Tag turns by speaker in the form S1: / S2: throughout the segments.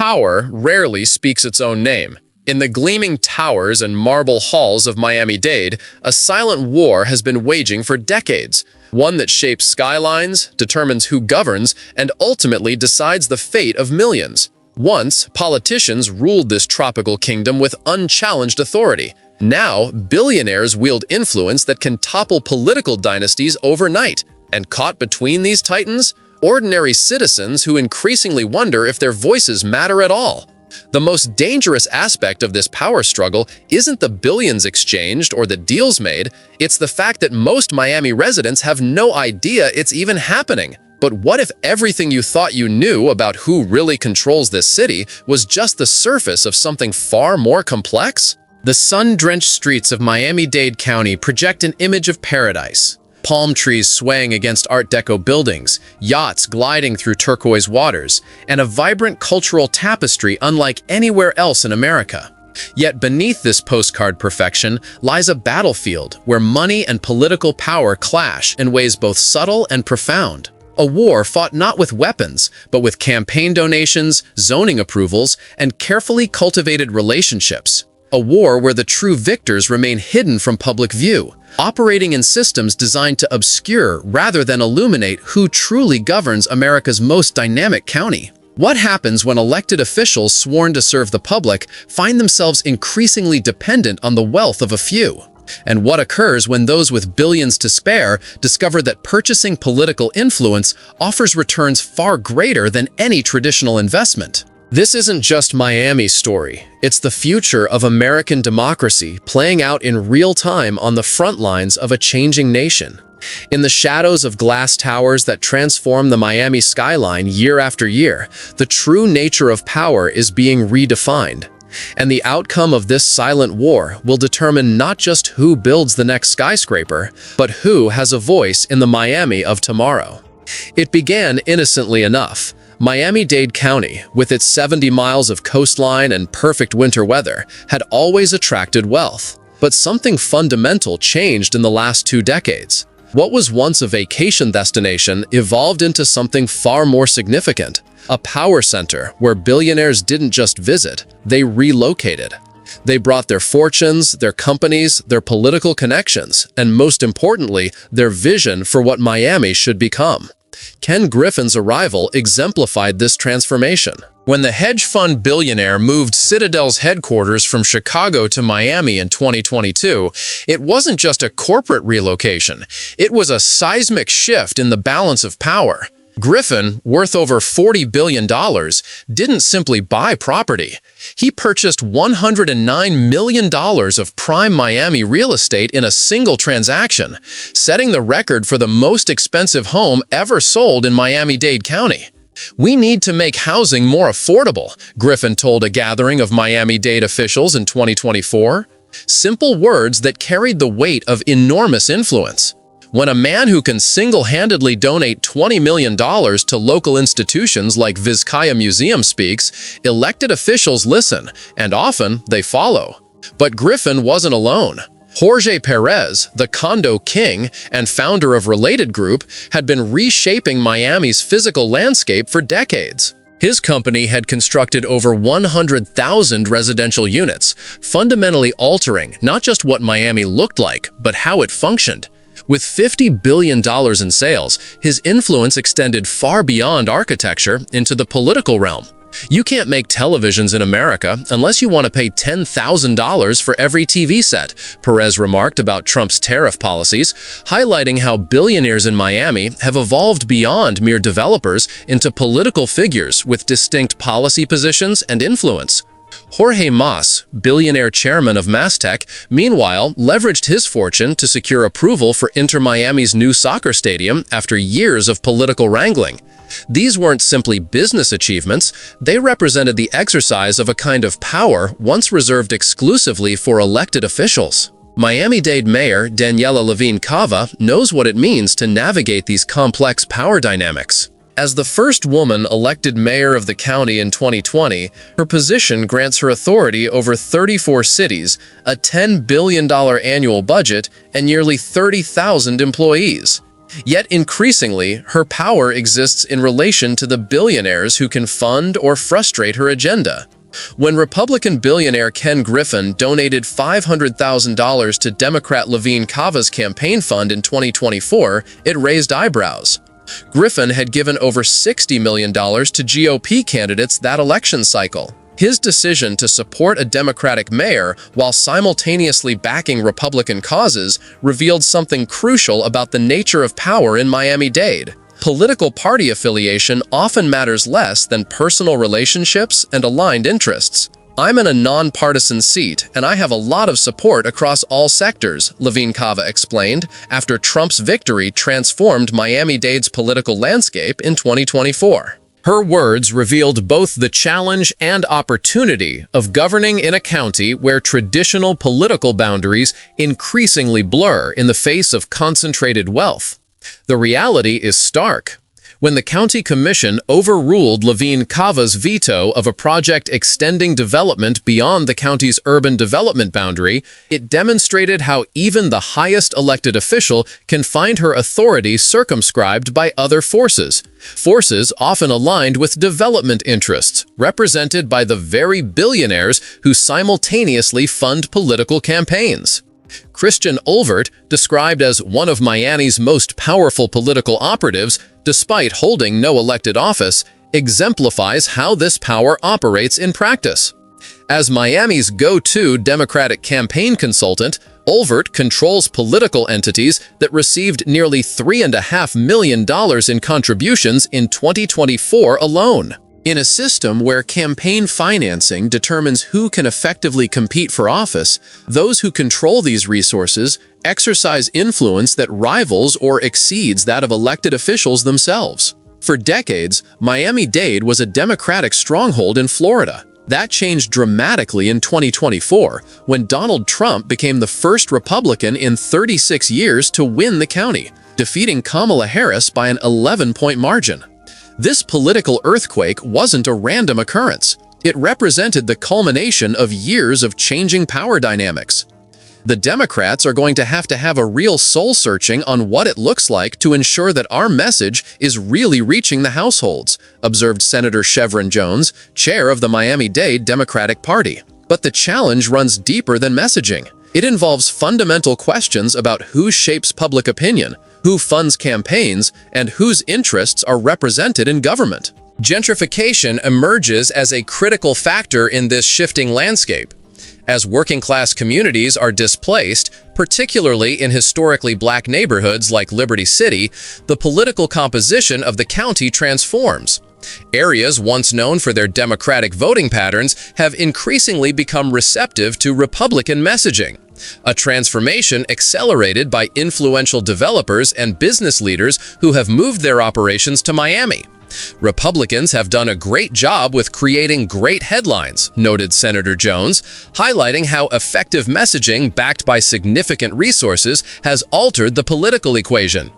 S1: Power rarely speaks its own name. In the gleaming towers and marble halls of Miami-Dade, a silent war has been waging for decades, one that shapes skylines, determines who governs, and ultimately decides the fate of millions. Once, politicians ruled this tropical kingdom with unchallenged authority. Now, billionaires wield influence that can topple political dynasties overnight. And caught between these titans, ordinary citizens who increasingly wonder if their voices matter at all. The most dangerous aspect of this power struggle isn't the billions exchanged or the deals made, it's the fact that most Miami residents have no idea it's even happening. But what if everything you thought you knew about who really controls this city was just the surface of something far more complex? The sun-drenched streets of Miami-Dade County project an image of paradise. Palm trees swaying against Art Deco buildings, yachts gliding through turquoise waters, and a vibrant cultural tapestry unlike anywhere else in America. Yet beneath this postcard perfection lies a battlefield where money and political power clash in ways both subtle and profound. A war fought not with weapons, but with campaign donations, zoning approvals, and carefully cultivated relationships. A war where the true victors remain hidden from public view, operating in systems designed to obscure rather than illuminate who truly governs America's most dynamic county. What happens when elected officials sworn to serve the public find themselves increasingly dependent on the wealth of a few? And what occurs when those with billions to spare discover that purchasing political influence offers returns far greater than any traditional investment? This isn't just Miami's story. It's the future of American democracy playing out in real time on the front lines of a changing nation. In the shadows of glass towers that transform the Miami skyline year after year, the true nature of power is being redefined. And the outcome of this silent war will determine not just who builds the next skyscraper, but who has a voice in the Miami of tomorrow. It began innocently enough. Miami-Dade County, with its 70 miles of coastline and perfect winter weather, had always attracted wealth. But something fundamental changed in the last 2 decades. What was once a vacation destination evolved into something far more significant. A power center where billionaires didn't just visit, they relocated. They brought their fortunes, their companies, their political connections, and most importantly, their vision for what Miami should become. Ken Griffin's arrival exemplified this transformation. When the hedge fund billionaire moved Citadel's headquarters from Chicago to Miami in 2022, it wasn't just a corporate relocation. It was a seismic shift in the balance of power. Griffin, worth over $40 billion, didn't simply buy property. He purchased $109 million of prime Miami real estate in a single transaction, setting the record for the most expensive home ever sold in Miami-Dade County. "We need to make housing more affordable," Griffin told a gathering of Miami-Dade officials in 2024. Simple words that carried the weight of enormous influence. When a man who can single-handedly donate $20 million to local institutions like Vizcaya Museum speaks, elected officials listen, and often they follow. But Griffin wasn't alone. Jorge Perez, the condo king and founder of Related Group, had been reshaping Miami's physical landscape for decades. His company had constructed over 100,000 residential units, fundamentally altering not just what Miami looked like, but how it functioned. With $50 billion in sales, his influence extended far beyond architecture into the political realm. You can't make televisions in America unless you want to pay $10,000 for every TV set, Perez remarked about Trump's tariff policies, highlighting how billionaires in Miami have evolved beyond mere developers into political figures with distinct policy positions and influence. Jorge Mas, billionaire chairman of Mastech, meanwhile leveraged his fortune to secure approval for Inter Miami's new soccer stadium after years of political wrangling. These weren't simply business achievements, they represented the exercise of a kind of power once reserved exclusively for elected officials. Miami-Dade Mayor Daniela Levine Cava knows what it means to navigate these complex power dynamics. As the first woman elected mayor of the county in 2020, her position grants her authority over 34 cities, a $10 billion annual budget, and nearly 30,000 employees. Yet increasingly, her power exists in relation to the billionaires who can fund or frustrate her agenda. When Republican billionaire Ken Griffin donated $500,000 to Democrat Levine Cava's campaign fund in 2024, it raised eyebrows. Griffin had given over $60 million to GOP candidates that election cycle. His decision to support a Democratic mayor while simultaneously backing Republican causes revealed something crucial about the nature of power in Miami-Dade. Political party affiliation often matters less than personal relationships and aligned interests. "I'm in a nonpartisan seat, and I have a lot of support across all sectors," Levine Cava explained, after Trump's victory transformed Miami-Dade's political landscape in 2024. Her words revealed both the challenge and opportunity of governing in a county where traditional political boundaries increasingly blur in the face of concentrated wealth. The reality is stark. When the county commission overruled Levine Cava's veto of a project extending development beyond the county's urban development boundary, it demonstrated how even the highest elected official can find her authority circumscribed by other forces often aligned with development interests, represented by the very billionaires who simultaneously fund political campaigns. Christian Ulvert, described as one of Miami's most powerful political operatives, despite holding no elected office, exemplifies how this power operates in practice. As Miami's go-to Democratic campaign consultant, Ulvert controls political entities that received nearly $3.5 million in contributions in 2024 alone. In a system where campaign financing determines who can effectively compete for office, those who control these resources exercise influence that rivals or exceeds that of elected officials themselves. For decades, Miami-Dade was a Democratic stronghold in Florida. That changed dramatically in 2024, when Donald Trump became the first Republican in 36 years to win the county, defeating Kamala Harris by an 11-point margin. This political earthquake wasn't a random occurrence. It represented the culmination of years of changing power dynamics. The Democrats are going to have a real soul-searching on what it looks like to ensure that our message is really reaching the households, observed Senator Chevron Jones, chair of the Miami-Dade Democratic Party. But the challenge runs deeper than messaging. It involves fundamental questions about who shapes public opinion, who funds campaigns, and whose interests are represented in government. Gentrification emerges as a critical factor in this shifting landscape. As working-class communities are displaced, particularly in historically black neighborhoods like Liberty City, the political composition of the county transforms. Areas once known for their Democratic voting patterns have increasingly become receptive to Republican messaging, a transformation accelerated by influential developers and business leaders who have moved their operations to Miami. Republicans have done a great job with creating great headlines, noted Senator Jones, highlighting how effective messaging backed by significant resources has altered the political equation.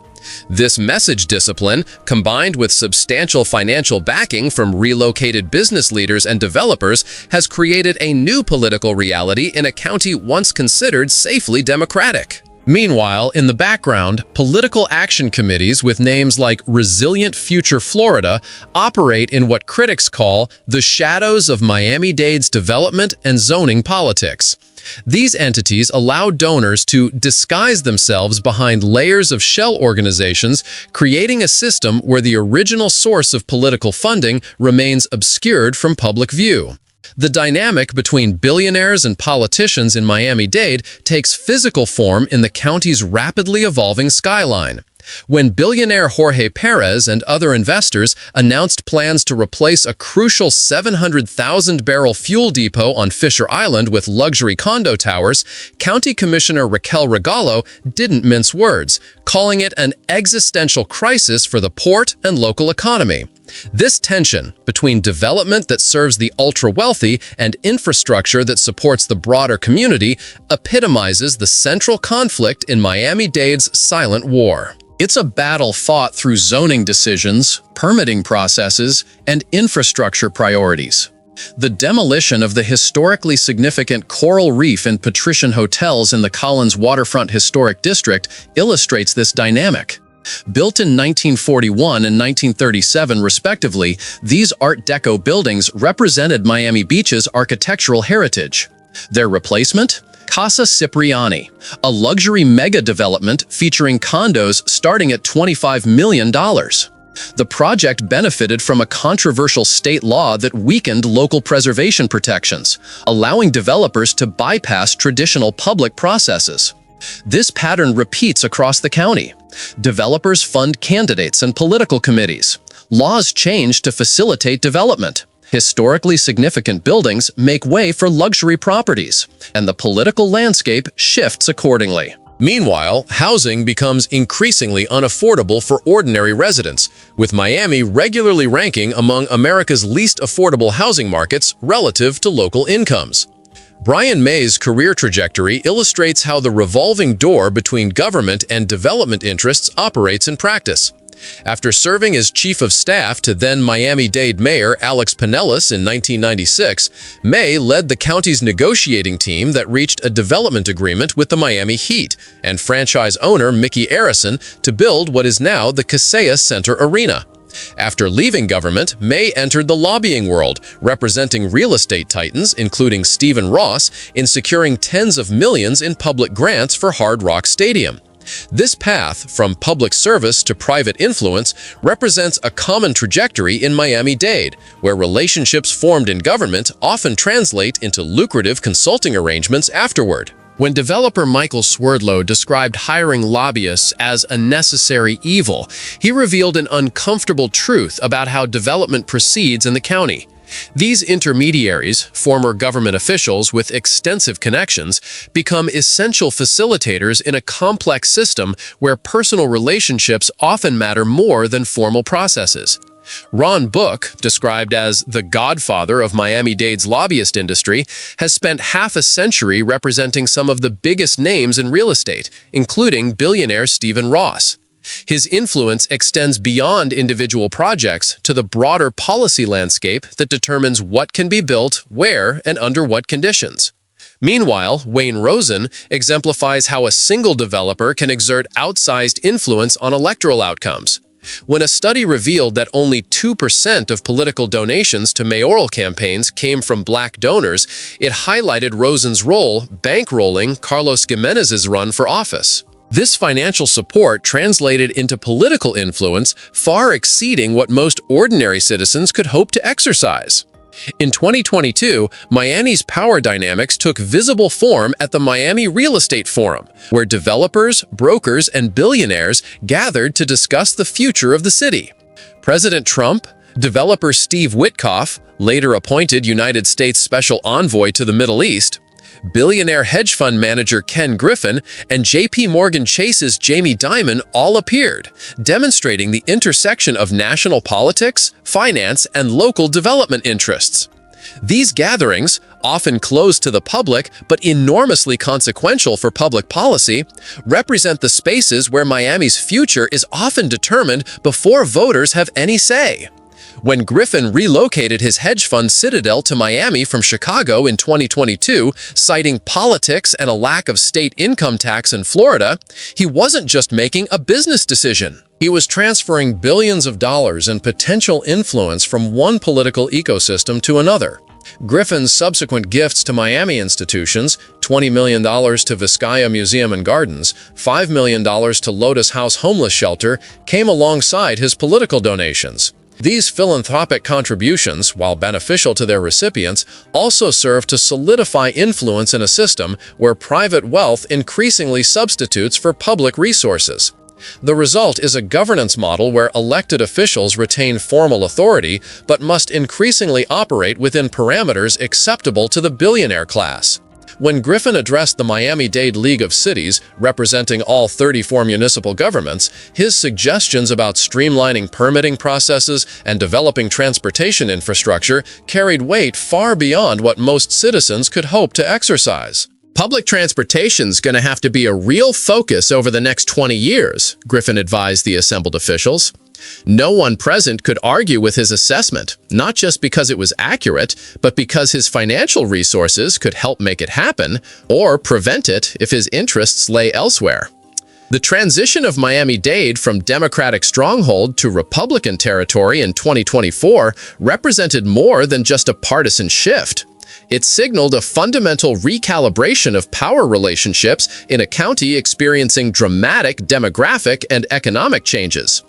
S1: This message discipline, combined with substantial financial backing from relocated business leaders and developers, has created a new political reality in a county once considered safely Democratic. Meanwhile, in the background, political action committees with names like Resilient Future Florida operate in what critics call the shadows of Miami-Dade's development and zoning politics. These entities allow donors to disguise themselves behind layers of shell organizations, creating a system where the original source of political funding remains obscured from public view. The dynamic between billionaires and politicians in Miami-Dade takes physical form in the county's rapidly evolving skyline. When billionaire Jorge Perez and other investors announced plans to replace a crucial 700,000-barrel fuel depot on Fisher Island with luxury condo towers, County Commissioner Raquel Regallo didn't mince words, calling it an existential crisis for the port and local economy. This tension between development that serves the ultra-wealthy and infrastructure that supports the broader community epitomizes the central conflict in Miami-Dade's silent war. It's a battle fought through zoning decisions, permitting processes, and infrastructure priorities. The demolition of the historically significant Coral Reef and Patrician hotels in the Collins Waterfront Historic District illustrates this dynamic. Built in 1941 and 1937 respectively, these Art Deco buildings represented Miami Beach's architectural heritage. Their replacement? Casa Cipriani, a luxury mega-development featuring condos starting at $25 million. The project benefited from a controversial state law that weakened local preservation protections, allowing developers to bypass traditional public processes. This pattern repeats across the county. Developers fund candidates and political committees. Laws change to facilitate development. Historically significant buildings make way for luxury properties, and the political landscape shifts accordingly. Meanwhile, housing becomes increasingly unaffordable for ordinary residents, with Miami regularly ranking among America's least affordable housing markets relative to local incomes. Brian May's career trajectory illustrates how the revolving door between government and development interests operates in practice. After serving as chief of staff to then Miami-Dade Mayor Alex Pinellas in 1996, May led the county's negotiating team that reached a development agreement with the Miami Heat and franchise owner Mickey Arison to build what is now the Kaseya Center Arena. After leaving government, May entered the lobbying world, representing real estate titans, including Stephen Ross, in securing tens of millions in public grants for Hard Rock Stadium. This path, from public service to private influence, represents a common trajectory in Miami-Dade, where relationships formed in government often translate into lucrative consulting arrangements afterward. When developer Michael Swerdlow described hiring lobbyists as a necessary evil, he revealed an uncomfortable truth about how development proceeds in the county. These intermediaries, former government officials with extensive connections, become essential facilitators in a complex system where personal relationships often matter more than formal processes. Ron Book, described as the godfather of Miami-Dade's lobbyist industry, has spent half a century representing some of the biggest names in real estate, including billionaire Stephen Ross. His influence extends beyond individual projects to the broader policy landscape that determines what can be built, where, and under what conditions. Meanwhile, Wayne Rosen exemplifies how a single developer can exert outsized influence on electoral outcomes. When a study revealed that only 2% of political donations to mayoral campaigns came from black donors, it highlighted Rosen's role bankrolling Carlos Gimenez's run for office. This financial support translated into political influence far exceeding what most ordinary citizens could hope to exercise. In 2022, Miami's power dynamics took visible form at the Miami Real Estate Forum, where developers, brokers, and billionaires gathered to discuss the future of the city. President Trump, developer Steve Witkoff, later appointed United States Special Envoy to the Middle East, billionaire hedge fund manager Ken Griffin, and J.P. Morgan Chase's Jamie Dimon all appeared, demonstrating the intersection of national politics, finance, and local development interests. These gatherings, often closed to the public but enormously consequential for public policy, represent the spaces where Miami's future is often determined before voters have any say. When Griffin relocated his hedge fund Citadel to Miami from Chicago in 2022, citing politics and a lack of state income tax in Florida, he wasn't just making a business decision. He was transferring billions of dollars in potential influence from one political ecosystem to another. Griffin's subsequent gifts to Miami institutions, $20 million to Vizcaya Museum and Gardens, $5 million to Lotus House Homeless Shelter, came alongside his political donations. These philanthropic contributions, while beneficial to their recipients, also serve to solidify influence in a system where private wealth increasingly substitutes for public resources. The result is a governance model where elected officials retain formal authority but must increasingly operate within parameters acceptable to the billionaire class. When Griffin addressed the Miami-Dade League of Cities, representing all 34 municipal governments, his suggestions about streamlining permitting processes and developing transportation infrastructure carried weight far beyond what most citizens could hope to exercise. Public transportation's going to have to be a real focus over the next 20 years, Griffin advised the assembled officials. No one present could argue with his assessment, not just because it was accurate, but because his financial resources could help make it happen or prevent it if his interests lay elsewhere. The transition of Miami-Dade from Democratic stronghold to Republican territory in 2024 represented more than just a partisan shift. It signaled a fundamental recalibration of power relationships in a county experiencing dramatic demographic and economic changes.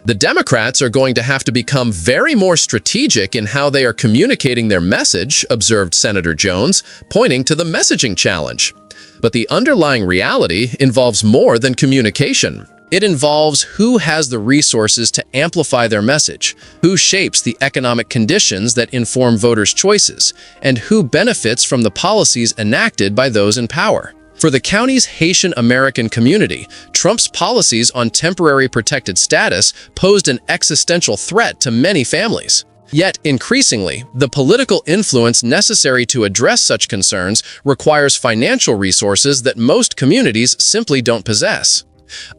S1: The Democrats are going to have to become very more strategic in how they are communicating their message, observed Senator Jones, pointing to the messaging challenge. But the underlying reality involves more than communication. It involves who has the resources to amplify their message, who shapes the economic conditions that inform voters' choices, and who benefits from the policies enacted by those in power. For the county's Haitian American community, Trump's policies on temporary protected status posed an existential threat to many families. Yet, increasingly, the political influence necessary to address such concerns requires financial resources that most communities simply don't possess.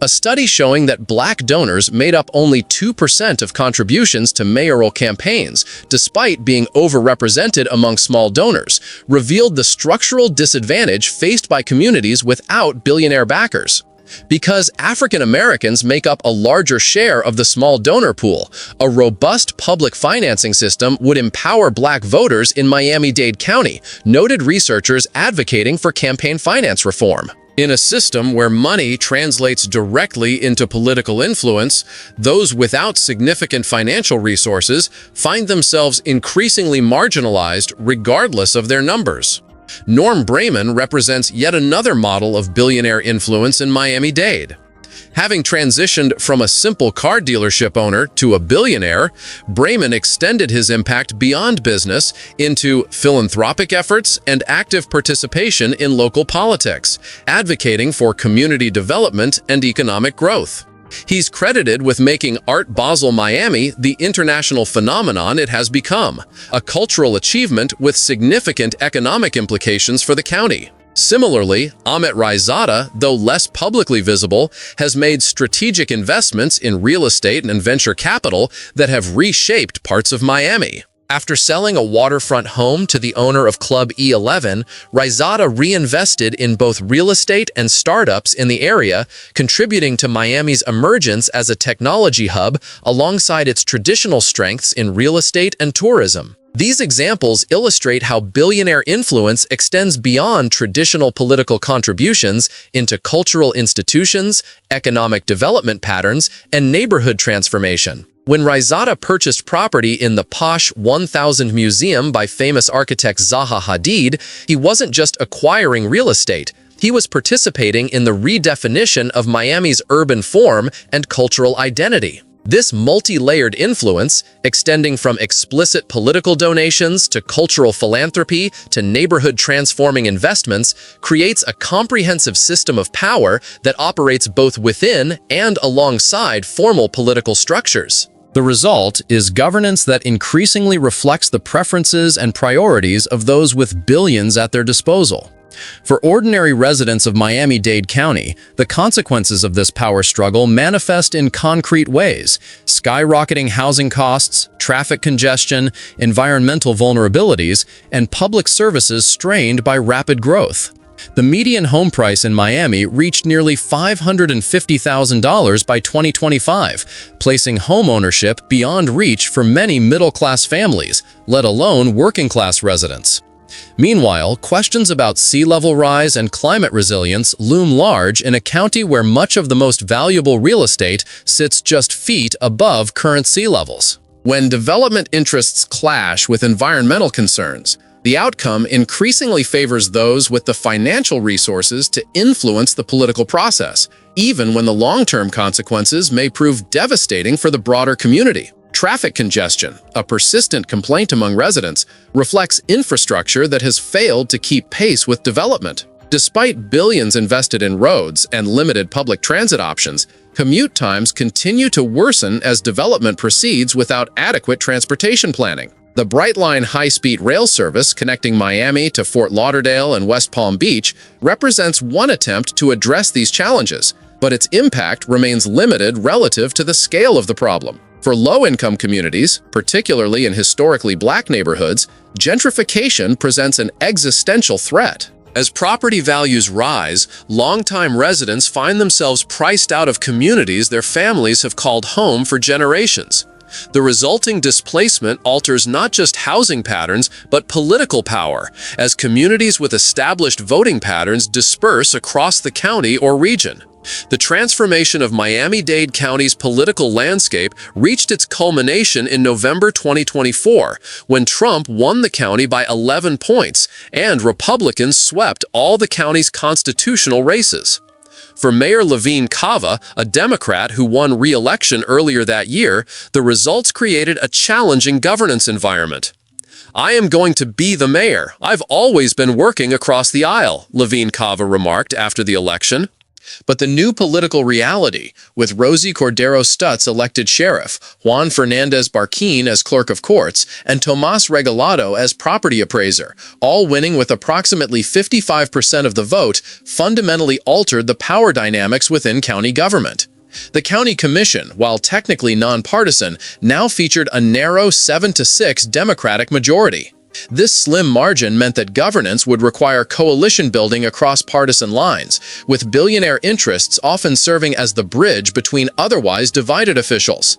S1: A study showing that Black donors made up only 2% of contributions to mayoral campaigns, despite being overrepresented among small donors, revealed the structural disadvantage faced by communities without billionaire backers. Because African Americans make up a larger share of the small donor pool, a robust public financing system would empower Black voters in Miami-Dade County, noted researchers advocating for campaign finance reform. In a system where money translates directly into political influence, those without significant financial resources find themselves increasingly marginalized regardless of their numbers. Norm Brayman represents yet another model of billionaire influence in Miami-Dade. Having transitioned from a simple car dealership owner to a billionaire, Brayman extended his impact beyond business into philanthropic efforts and active participation in local politics, advocating for community development and economic growth. He's credited with making Art Basel Miami the international phenomenon it has become, a cultural achievement with significant economic implications for the county. Similarly, Amit Raizada, though less publicly visible, has made strategic investments in real estate and venture capital that have reshaped parts of Miami. After selling a waterfront home to the owner of Club E11, Raizada reinvested in both real estate and startups in the area, contributing to Miami's emergence as a technology hub alongside its traditional strengths in real estate and tourism. These examples illustrate how billionaire influence extends beyond traditional political contributions into cultural institutions, economic development patterns, and neighborhood transformation. When Raizada purchased property in the posh 1000 Museum by famous architect Zaha Hadid, he wasn't just acquiring real estate. He was participating in the redefinition of Miami's urban form and cultural identity. This multi-layered influence, extending from explicit political donations to cultural philanthropy to neighborhood-transforming investments, creates a comprehensive system of power that operates both within and alongside formal political structures. The result is governance that increasingly reflects the preferences and priorities of those with billions at their disposal. For ordinary residents of Miami-Dade County, the consequences of this power struggle manifest in concrete ways: skyrocketing housing costs, traffic congestion, environmental vulnerabilities, and public services strained by rapid growth. The median home price in Miami reached nearly $550,000 by 2025, placing homeownership beyond reach for many middle-class families, let alone working-class residents. Meanwhile, questions about sea level rise and climate resilience loom large in a county where much of the most valuable real estate sits just feet above current sea levels. When development interests clash with environmental concerns, the outcome increasingly favors those with the financial resources to influence the political process, even when the long-term consequences may prove devastating for the broader community. Traffic congestion, a persistent complaint among residents, reflects infrastructure that has failed to keep pace with development. Despite billions invested in roads and limited public transit options, commute times continue to worsen as development proceeds without adequate transportation planning. The Brightline high-speed rail service connecting Miami to Fort Lauderdale and West Palm Beach represents one attempt to address these challenges, but its impact remains limited relative to the scale of the problem. For low-income communities, particularly in historically Black neighborhoods, gentrification presents an existential threat. As property values rise, longtime residents find themselves priced out of communities their families have called home for generations. The resulting displacement alters not just housing patterns, but political power, as communities with established voting patterns disperse across the county or region. The transformation of Miami-Dade County's political landscape reached its culmination in November 2024, when Trump won the county by 11 points and Republicans swept all the county's constitutional races. For Mayor Levine Cava, a Democrat who won re-election earlier that year, the results created a challenging governance environment. "I am going to be the mayor. I've always been working across the aisle," Levine Cava remarked after the election. But the new political reality, with Rosie Cordero Stutz elected sheriff, Juan Fernandez Barquin as clerk of courts, and Tomas Regalado as property appraiser, all winning with approximately 55% of the vote, fundamentally altered the power dynamics within county government. The county commission, while technically nonpartisan, now featured a narrow 7-6 Democratic majority. This slim margin meant that governance would require coalition building across partisan lines, with billionaire interests often serving as the bridge between otherwise divided officials.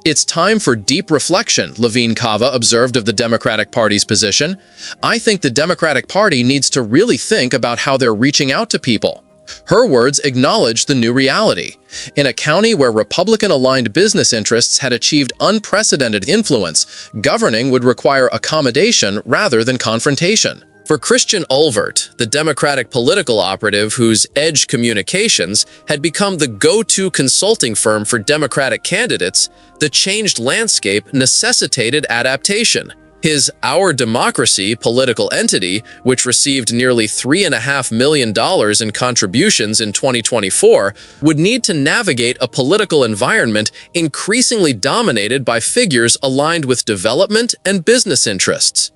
S1: "It's time for deep reflection," Levine Cava observed of the Democratic Party's position. "I think the Democratic Party needs to really think about how they're reaching out to people." Her words acknowledged the new reality. In a county where Republican-aligned business interests had achieved unprecedented influence, governing would require accommodation rather than confrontation. For Christian Ulvert, the Democratic political operative whose Edge Communications had become the go-to consulting firm for Democratic candidates, the changed landscape necessitated adaptation. His Our Democracy political entity, which received nearly $3.5 million in contributions in 2024, would need to navigate a political environment increasingly dominated by figures aligned with development and business interests.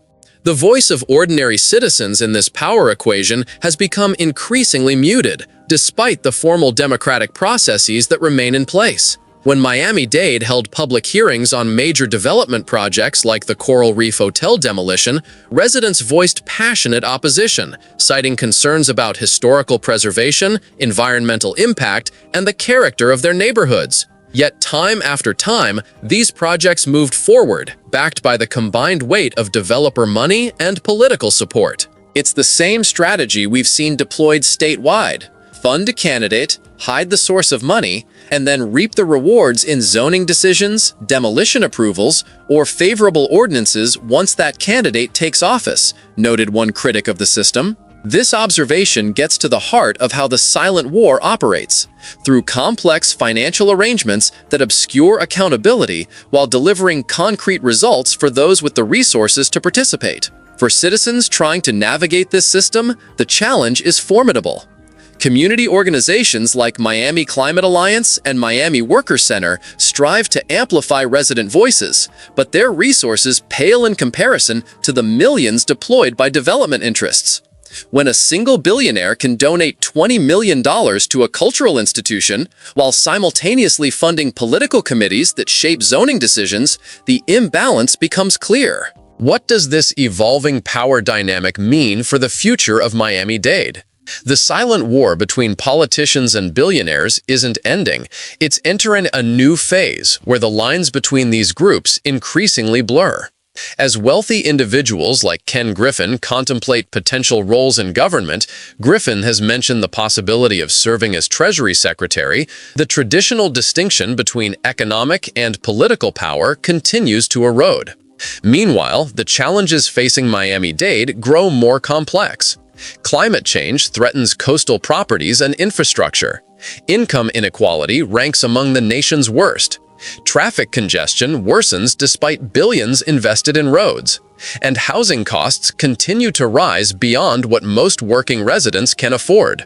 S1: The voice of ordinary citizens in this power equation has become increasingly muted, despite the formal democratic processes that remain in place. When Miami-Dade held public hearings on major development projects like the Coral Reef Hotel demolition, residents voiced passionate opposition, citing concerns about historical preservation, environmental impact, and the character of their neighborhoods. Yet time after time, these projects moved forward, backed by the combined weight of developer money and political support. It's the same strategy we've seen deployed statewide: fund a candidate, hide the source of money, and then reap the rewards in zoning decisions, demolition approvals, or favorable ordinances once that candidate takes office, noted one critic of the system. This observation gets to the heart of how the silent war operates, through complex financial arrangements that obscure accountability while delivering concrete results for those with the resources to participate. For citizens trying to navigate this system, the challenge is formidable. Community organizations like Miami Climate Alliance and Miami Worker Center strive to amplify resident voices, but their resources pale in comparison to the millions deployed by development interests. When a single billionaire can donate $20 million to a cultural institution while simultaneously funding political committees that shape zoning decisions, the imbalance becomes clear. What does this evolving power dynamic mean for the future of Miami-Dade? The silent war between politicians and billionaires isn't ending. It's entering a new phase where the lines between these groups increasingly blur. As wealthy individuals like Ken Griffin contemplate potential roles in government, Griffin has mentioned the possibility of serving as Treasury Secretary. The traditional distinction between economic and political power continues to erode. Meanwhile, the challenges facing Miami-Dade grow more complex. Climate change threatens coastal properties and infrastructure. Income inequality ranks among the nation's worst. Traffic congestion worsens despite billions invested in roads. And housing costs continue to rise beyond what most working residents can afford.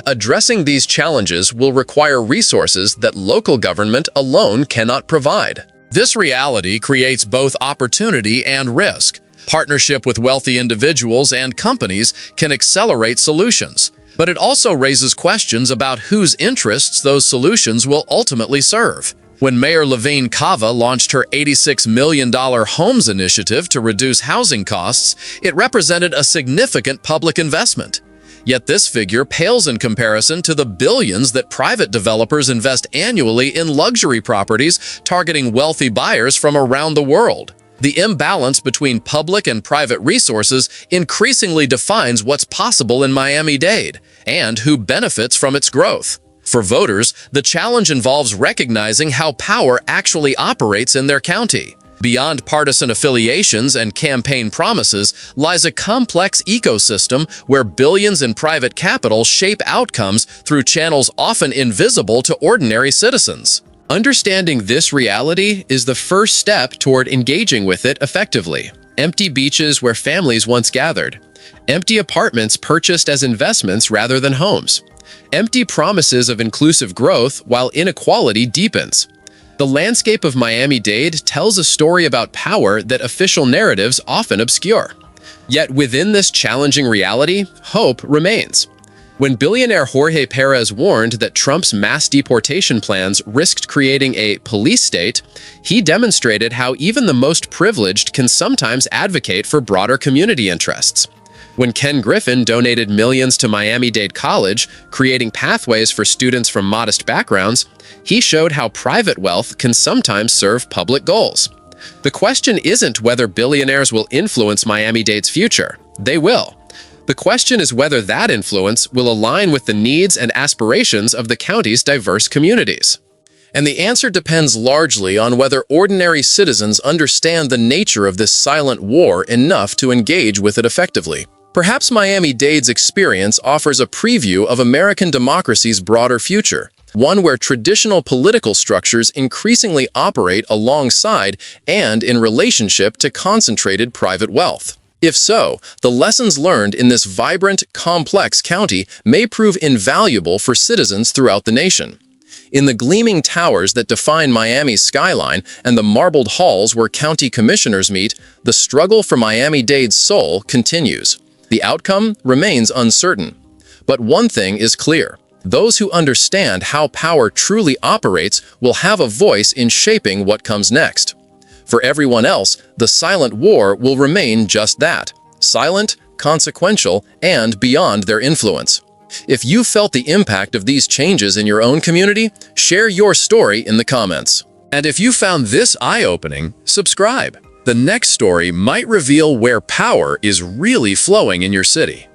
S1: Addressing these challenges will require resources that local government alone cannot provide. This reality creates both opportunity and risk. Partnership with wealthy individuals and companies can accelerate solutions, but it also raises questions about whose interests those solutions will ultimately serve. When Mayor Levine Cava launched her $86 million Homes Initiative to reduce housing costs, it represented a significant public investment. Yet this figure pales in comparison to the billions that private developers invest annually in luxury properties, targeting wealthy buyers from around the world. The imbalance between public and private resources increasingly defines what's possible in Miami-Dade and who benefits from its growth. For voters, the challenge involves recognizing how power actually operates in their county. Beyond partisan affiliations and campaign promises lies a complex ecosystem where billions in private capital shape outcomes through channels often invisible to ordinary citizens. Understanding this reality is the first step toward engaging with it effectively. Empty beaches where families once gathered. Empty apartments purchased as investments rather than homes. Empty promises of inclusive growth while inequality deepens. The landscape of Miami-Dade tells a story about power that official narratives often obscure. Yet within this challenging reality, hope remains. When billionaire Jorge Perez warned that Trump's mass deportation plans risked creating a police state, he demonstrated how even the most privileged can sometimes advocate for broader community interests. When Ken Griffin donated millions to Miami-Dade College, creating pathways for students from modest backgrounds, he showed how private wealth can sometimes serve public goals. The question isn't whether billionaires will influence Miami-Dade's future. They will. The question is whether that influence will align with the needs and aspirations of the county's diverse communities. And the answer depends largely on whether ordinary citizens understand the nature of this silent war enough to engage with it effectively. Perhaps Miami-Dade's experience offers a preview of American democracy's broader future, one where traditional political structures increasingly operate alongside and in relationship to concentrated private wealth. If so, the lessons learned in this vibrant, complex county may prove invaluable for citizens throughout the nation. In the gleaming towers that define Miami's skyline and the marbled halls where county commissioners meet, the struggle for Miami-Dade's soul continues. The outcome remains uncertain. But one thing is clear. Those who understand how power truly operates will have a voice in shaping what comes next. For everyone else, the silent war will remain just that: silent, consequential, and beyond their influence. If you felt the impact of these changes in your own community, share your story in the comments. And if you found this eye-opening, subscribe. The next story might reveal where power is really flowing in your city.